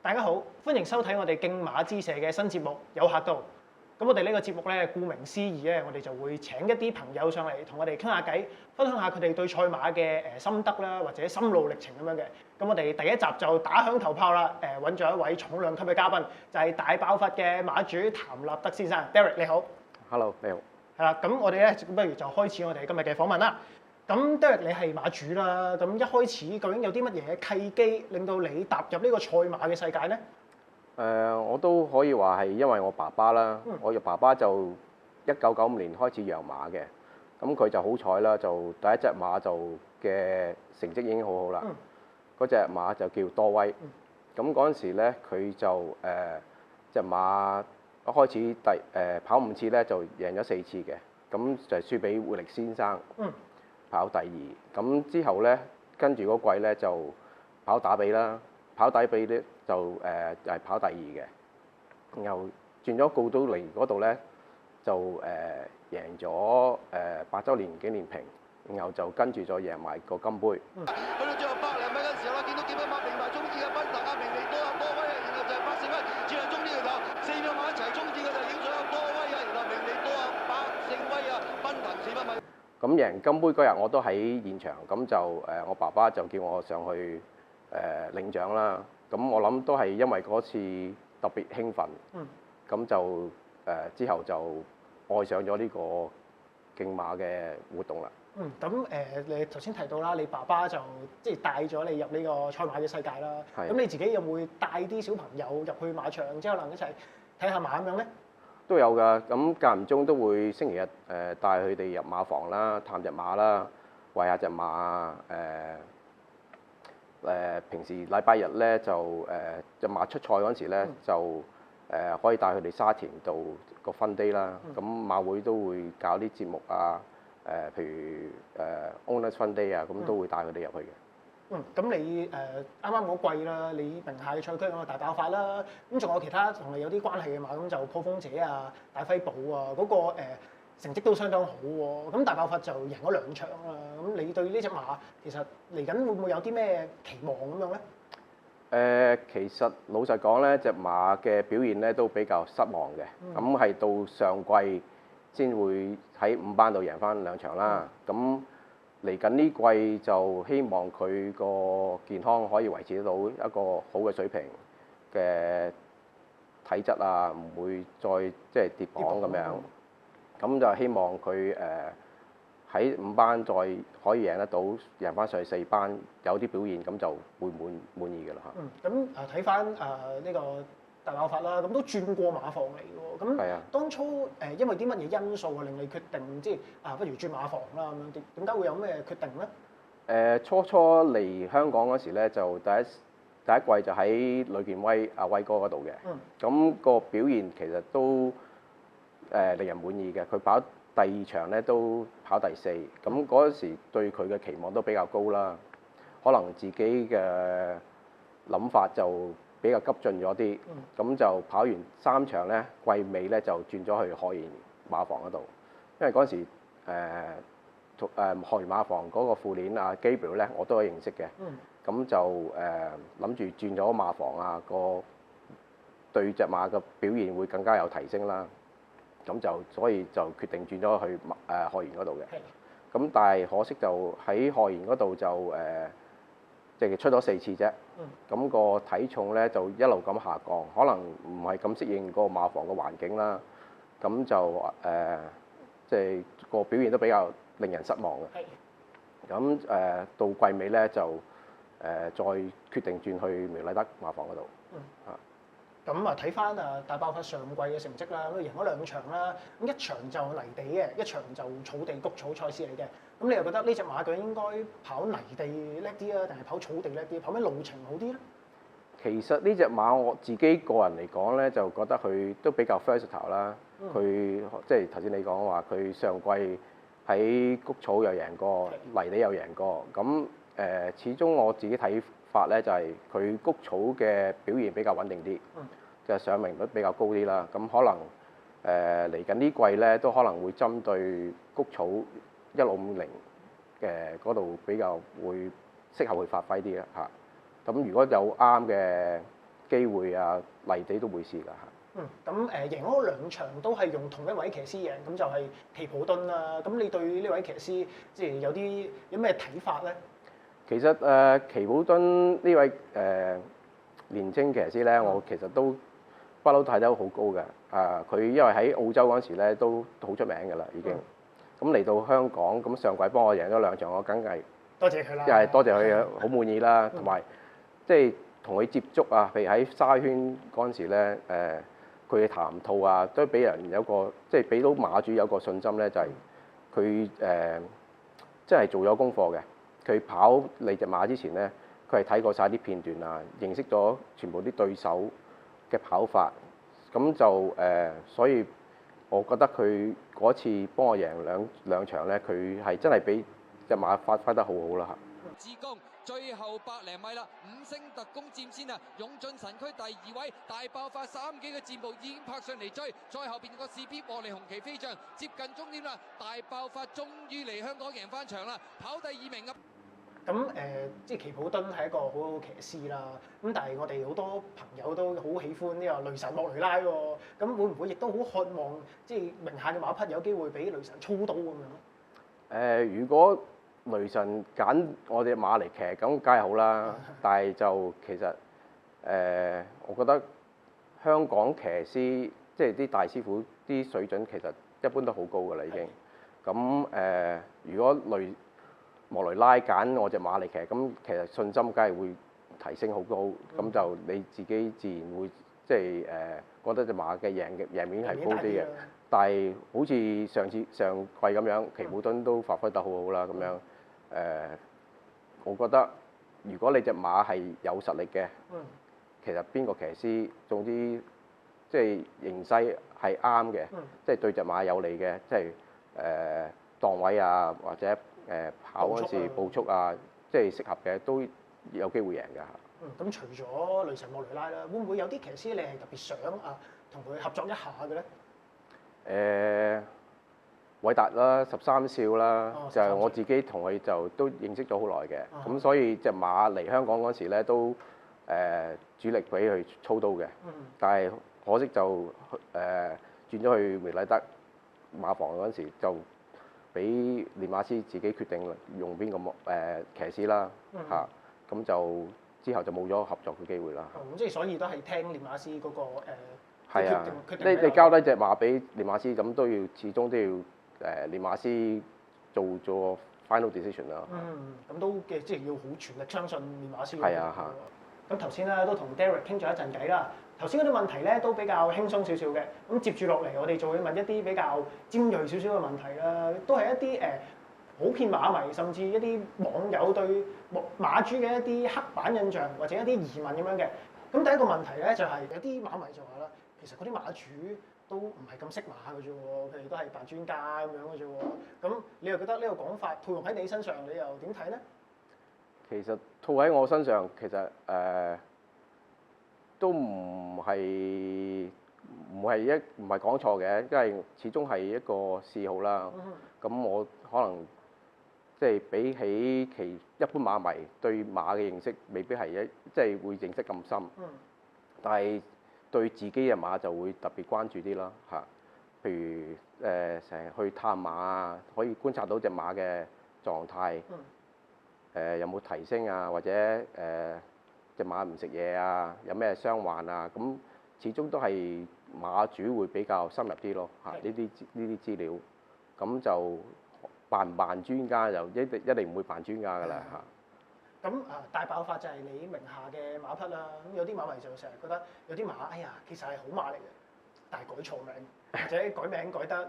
大家好，歡迎收睇我哋競馬之社嘅新節目《有客到》。咁我哋呢個節目咧，顧名思義咧，我哋就會請一啲朋友上嚟同我哋傾下偈，分享下佢哋對賽馬嘅心得啦，或者心路歷程咁樣嘅。咁我哋第一集就打響頭炮啦，揾咗一位重量級嘅嘉賓，就係大爆發嘅馬主譚立德先生 ，Derek 你好。Hello，你好。係啦，咁我哋咧不如就開始我哋今日嘅訪問啦。咁 Derek 你係馬主啦，咁一開始究竟有啲乜嘢契機令到你踏入呢個賽馬嘅世界咧？我都可以話係因為我爸爸啦，我嘅爸爸就1995年開始養馬嘅，咁佢就好彩啦，就第一隻馬就嘅成績已經好好啦。嗰隻馬就叫多威，咁嗰陣時咧佢就隻馬一開始跑5次咧就贏咗4次嘅，咁就係輸俾活力先生。跑第二，咁之後咧，跟住嗰季咧就跑打比啦，跑打比咧就係跑第二嘅，然後轉咗告都嚟嗰度咧就贏咗8週年紀念瓶，然後就跟住再贏埋個金杯。去到最後100零米嘅時候啦，見到幾匹馬並排衝刺嘅奔騰啊，明利多啊，多威啊，然後就係百勝威，轉向終點嘅時候，4匹馬一齊衝刺嘅就影咗多威啊，然後明利多啊，百勝威啊，奔騰4匹馬。咁贏金杯嗰日我都喺現場，咁就我爸爸就叫我上去領獎啦。咁我諗都係因為嗰次特別興奮，咁就之後就愛上咗呢個競馬嘅活動啦。咁你頭先提到啦，你爸爸就即係帶咗你入呢個賽馬嘅世界啦。咁你自己有冇帶啲小朋友入去馬場之後，可能一齊睇下馬咁樣咧？都有㗎，咁間唔中都會星期日帶佢哋入馬房啦，探隻馬啦，餵下隻馬平時禮拜日咧就隻馬出賽嗰陣時咧就可以帶佢哋沙田度個 fun day 啦。咁馬會都會搞啲節目啊，譬如Owners Fun Day 啊，咁都會帶佢哋入去嘅。咁你啱啱嗰季啦，你名下嘅賽區嗰個大爆發啦，咁仲有其他同你有啲關係嘅馬，咁就破風者啊、大輝寶啊，嗰個成績都相當好喎。咁大爆發就贏咗2場啦。咁你對呢隻馬其實嚟緊會唔會有啲咩期望咁樣咧？其實老實講咧，隻馬嘅表現咧都比較失望嘅。咁係到上季先會喺5班度贏翻2場啦。咁嚟緊呢季就希望佢個健康可以維持得到一個好嘅水平嘅體質啊，唔會再即係跌磅咁樣。咁就希望佢喺5班再可以贏得到，贏翻上去4班，有啲表現咁就會滿意㗎啦嚇。咁睇翻呢個大爆發啦，咁都轉過馬房嚟嘅喎。咁當初因為啲乜嘢因素令你決定即係不如轉馬房啦咁樣？點解會有咩決定咧？初嚟香港嗰時咧，就第一季就喺呂健威阿威哥嗰度嘅。咁個表現其實都令人滿意嘅。佢跑第2場咧都跑第4，咁嗰時對佢嘅期望都比較高啦。可能自己嘅諗法就比較急進咗啲，咁就跑完3場咧，季尾咧就轉咗去賀賢馬房嗰度，因為嗰時賀賢馬房嗰個副練啊 Gabriel 咧我都係認識嘅，咁就諗住轉咗馬房啊，對隻馬嘅表現會更加有提升啦。咁就所以就決定轉咗去賀賢嗰度嘅。咁但係可惜就喺賀賢嗰度就即係出咗4次啫。咁個體重咧就一路咁下降，可能唔係咁適應個馬房嘅環境啦。咁就即係個表現都比較令人失望嘅。咁到季尾咧就再決定轉去苗禮德馬房嗰度。咁睇翻大爆發上季嘅成績啦，咁贏咗2場啦，咁1場就泥地嘅，1場就草地谷草賽事嚟嘅。咁你又覺得呢隻馬佢應該跑泥地叻啲啊，定係跑草地叻啲？跑咩路程好啲咧？其實呢隻馬我自己個人嚟講咧，就覺得佢都比較 versatile 啦。佢即係頭先你講話，佢上季喺谷草又贏過，泥地又贏過。咁始終我自己睇法咧，就係佢谷草嘅表現比較穩定啲，就上名率比較高啲啦。咁可能嚟緊呢季咧，都可能會針對谷草1650嘅嗰度比較會適合去發揮啲啦嚇。咁如果有啱嘅機會啊，泥地都會試㗎嚇。咁贏嗰兩場都係用同一位騎師贏，咁就係奇普敦啦。咁你對呢位騎師即係有咩睇法咧？其實奇普敦呢位年青騎師咧，我其實都不嬲睇得好高嘅。佢因為喺澳洲嗰陣時咧都好出名㗎啦，已經。咁嚟到香港，咁上季幫我贏咗兩場，我梗係多謝佢啦。即係多謝佢，好滿意啦。同埋即係同佢接觸啊，譬如喺沙圈嗰陣時咧，佢嘅談吐啊，都俾人有個即係俾到馬主有個信心咧，就係佢即係做咗功課嘅。佢跑你隻馬之前咧，佢係睇過晒啲片段啊，認識咗全部啲對手嘅跑法，咁就所以我覺得佢嗰次幫我贏兩場咧，佢係真係俾隻馬發揮得好好啦嚇。志剛最後百零米啦，5星特工佔先啊，勇進神區第2位，大爆發3幾嘅箭步已經拍上嚟追，再後邊個 CP 獲利紅旗飛將接近終點啦，大爆發終於嚟香港贏翻場啦，跑第2名啊！咁即係奇普敦係一個好好騎師啦。咁但係我哋好多朋友都好喜歡呢個雷神莫雷拉喎。咁會唔會亦都好渴望即係名下嘅馬匹有機會俾雷神操到咁樣？如果雷神揀我哋馬嚟騎，咁梗係好啦。但係就其實我覺得香港騎師即係啲大師傅啲水準其實一般都好高㗎啦已經。咁如果莫雷拉揀我隻馬嚟騎，咁其實信心梗係會提升好高。咁就你自己自然會即係覺得隻馬嘅贏面係高啲嘅。但係好似上季咁樣，奇普敦都發揮得好好啦咁樣。我覺得如果你隻馬係有實力嘅，其實邊個騎師，總之即係形勢係啱嘅，即係對隻馬有利嘅，即係檔位啊或者跑嗰陣時步速啊，即係適合嘅都有機會贏㗎。咁除咗雷神莫雷拉啦，會唔會有啲騎師你係特別想同佢合作一下嘅咧？韋達啦、13少啦，就係我自己同佢就都認識咗好耐嘅，咁所以隻馬嚟香港嗰時咧都主力俾佢操刀嘅，但係可惜就轉咗去梅禮德馬房嗰陣時就俾練馬師自己決定用邊個騎師啦嚇，咁就之後就冇咗合作嘅機會啦。即係所以都係聽練馬師嗰個係啊，你交低隻馬俾練馬師，咁都要始終都要練馬師做咗 final decision 啦。咁都嘅，即係要好全力相信練馬師。係啊嚇。咁頭先咧都同 Derek 傾咗一陣偈啦。頭先嗰啲問題咧都比較輕鬆少少嘅。咁接住落嚟，我哋就會問一啲比較尖鋭少少嘅問題啦。都係一啲普遍馬迷甚至一啲網友對馬主嘅一啲刻板印象或者一啲疑問咁樣嘅。咁第一個問題咧就係有啲馬迷就話啦，其實嗰啲馬主都唔係咁識馬嘅啫喎，佢哋都係扮專家咁樣嘅啫喎。咁你又覺得呢個講法套用喺你身上，你又點睇咧？其實套喺我身上，其實都唔係講錯嘅，因為始終係一個嗜好啦。咁我可能即係比起一般馬迷對馬嘅認識，未必係即係會認識咁深。但係對自己嘅馬就會特別關注啲啦嚇。譬如成日去探馬啊，可以觀察到隻馬嘅狀態，有冇提升啊，或者隻馬唔食嘢啊，有咩傷患啊，咁始終都係馬主會比較深入啲咯嚇。呢啲資料，咁就扮唔扮專家就一定唔會扮專家㗎啦嚇。咁大爆發就係你名下嘅馬匹啦。咁有啲馬迷就成日覺得有啲馬，哎呀，其實係好馬嚟嘅，但係改錯名或者改名改得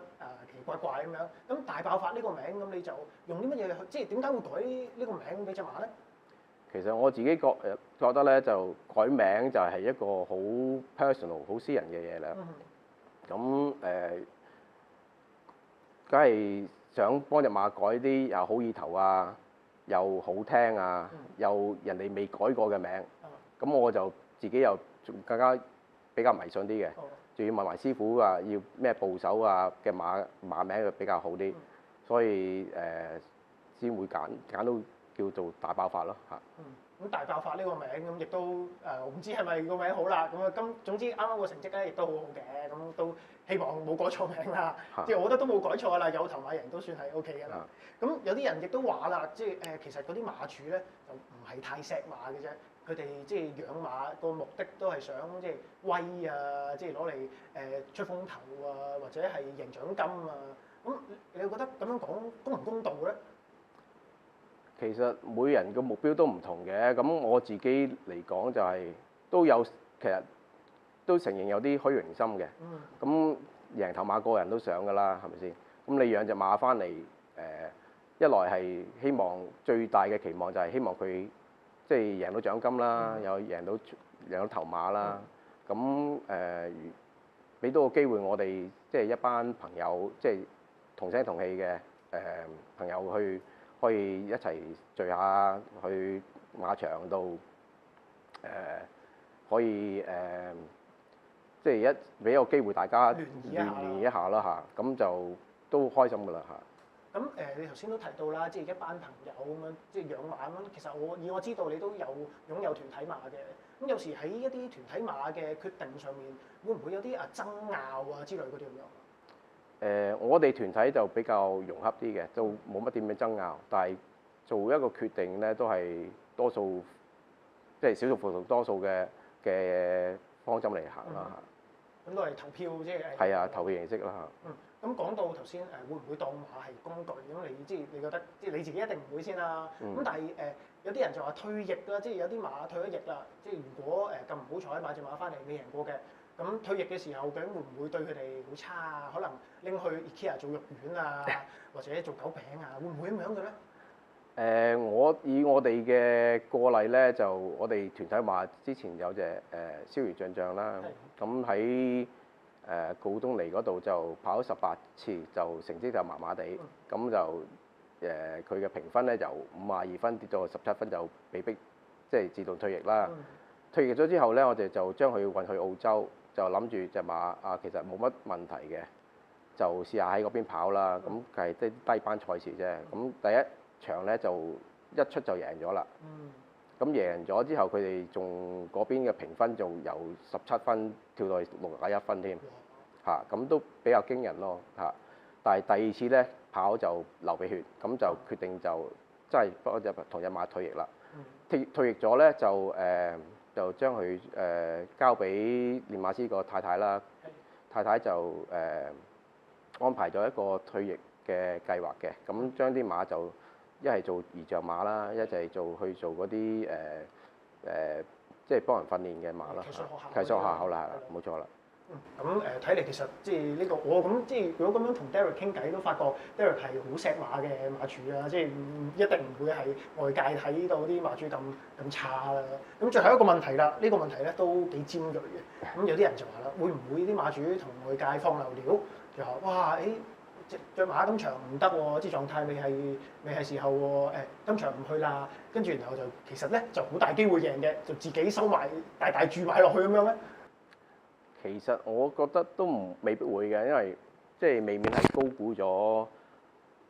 奇奇怪怪咁樣。咁大爆發呢個名，咁你就用啲乜嘢去？即係點解會改呢個名俾隻馬咧？其實我自己覺得咧，就改名就係一個好 personal、好私人嘅嘢啦。咁梗係想幫隻馬改啲又好意頭啊，又好聽啊，又人哋未改過嘅名。咁我就自己又仲更加比較迷信啲嘅，仲要問埋師傅啊，要咩部首啊嘅馬名比較好啲，所以先會揀到叫做大爆發咯嚇。咁大爆發呢個名咁亦都我唔知係咪個名好啦。咁啊總之啱啱個成績咧亦都好好嘅，咁都希望冇改錯名啦。即係我覺得都冇改錯啦，有頭馬贏都算係 OK 嘅啦。咁有啲人亦都話啦，即係其實嗰啲馬主咧就唔係太錫馬嘅啫。佢哋即係養馬個目的都係想即係威啊，即係攞嚟出風頭啊，或者係贏獎金啊。咁你覺得咁樣講公唔公道咧？其實每人嘅目標都唔同嘅，咁我自己嚟講就係都有，其實都承認有啲虛榮心嘅。咁贏頭馬個人都想㗎啦，係咪先？咁你養隻馬翻嚟，一來係希望最大嘅期望就係希望佢即係贏到獎金啦，又贏到頭馬啦。咁俾到個機會我哋即係一班朋友，即係同聲同氣嘅朋友去。可以一齊聚下去馬場度，可以即係俾個機會大家聯誼一下啦嚇，咁就都開心㗎啦嚇。咁你頭先都提到啦，即係一班朋友咁樣，即係養馬咁樣。其實我知道你都有擁有團體馬嘅，咁有時喺一啲團體馬嘅決定上面，會唔會有啲爭拗啊之類嗰啲咁樣？我哋團體就比較融洽啲嘅，都冇乜點嘅爭拗。但係做一個決定咧，都係多數即係少數服從多數嘅方針嚟行啦嚇。咁都係投票即係。係啊，投票形式啦嚇。咁講到頭先會唔會當馬係工具？咁你覺得即係你自己一定唔會先啦。咁但係有啲人就話退役啦，即係有啲馬退咗役啦。即係如果咁唔好彩買隻馬翻嚟未贏過嘅。咁退役嘅時候，究竟會唔會對佢哋好差啊？可能拎去 IKEA 做肉丸啊，或者做狗餅啊，會唔會咁樣嘅咧？以我哋嘅個例咧，就我哋團體馬之前有隻燒魚象象啦，咁喺告東尼嗰度就跑咗18次，就成績就麻麻地，咁就佢嘅評分咧由52分跌到17分，就被逼即係自動退役啦。退役咗之後咧，我哋就將佢運去澳洲。就諗住隻馬啊，其實冇乜問題嘅，就試下喺嗰邊跑啦。咁係啲低班賽事啫。咁第一場咧就一出就贏咗啦。咁贏咗之後，佢哋仲嗰邊嘅評分仲由17分跳到61分添。嚇，咁都比較驚人咯嚇。但係第二次咧跑就流鼻血，咁就決定就真係幫同隻馬退役啦。退役咗咧就將佢交俾練馬師個太太啦，太太就安排咗一個退役嘅計劃嘅，咁將啲馬就一係做儀仗馬啦，一就係去做嗰啲即係幫人訓練嘅馬啦，技術學校啦，冇錯啦。咁睇嚟其實即係呢個我咁即係如果咁樣同 Derek 傾偈，都發覺 Derek 係好錫馬嘅馬主啊，即係一定唔會係外界睇到啲馬主咁差啦。咁最後一個問題啦，呢個問題咧都幾尖鋭嘅。咁有啲人就話啦，會唔會啲馬主同外界放流料，就話哇隻馬今場唔得喎，啲狀態未係時候喎，今場唔去啦，跟住然後就其實咧就好大機會贏嘅，就自己收埋大注買落去咁樣咧。其實我覺得都未必會嘅，因為即係未免係高估咗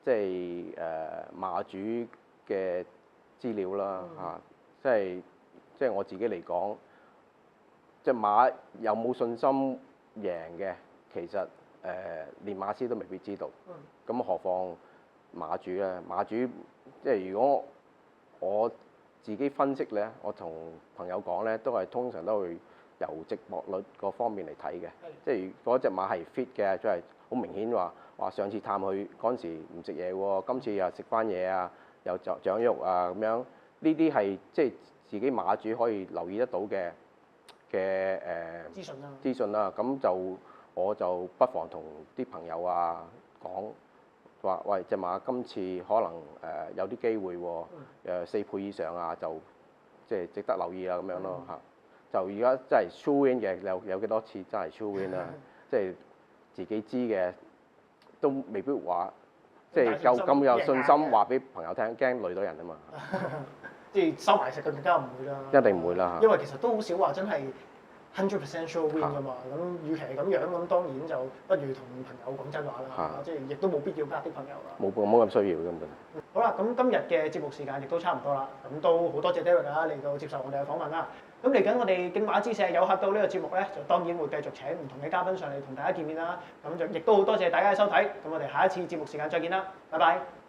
即係馬主嘅資料啦嚇，即係我自己嚟講，隻馬有冇信心贏嘅，其實連馬師都未必知道。咁何況馬主咧？馬主即係如果我自己分析咧，我同朋友講咧，都係通常都會由值博率嗰方面嚟睇嘅，即係如果隻馬係 fit 嘅，即係好明顯話上次探佢嗰陣時唔食嘢喎，今次又食翻嘢啊，又長肉啊咁樣，呢啲係即係自己馬主可以留意得到嘅資訊啦。咁我就不妨同啲朋友啊講話，喂，隻馬今次可能有啲機會喎，4倍以上啊，就即係值得留意啦咁樣咯嚇。就而家真係 show win 嘅，有幾多次真係 show win 啊！即係自己知嘅都未必話，即係咁有信心話俾朋友聽，驚累到人啊嘛。即係收埋食嘅更加唔會啦。一定唔會啦。因為其實都好少話真係100% sure win 㗎嘛。咁與其係咁樣，咁當然就不如同朋友講真話啦，即係亦都冇必要呃啲朋友啦。冇咁需要根本。好啦，咁今日嘅節目時間亦都差唔多啦，咁都好多謝 Derek 啊嚟到接受我哋嘅訪問啦。咁嚟緊我哋競馬之石有客到呢個節目咧，就當然會繼續請唔同嘅嘉賓上嚟同大家見面啦。咁就亦都好多謝大家嘅收睇，咁我哋下一次節目時間再見啦，拜拜。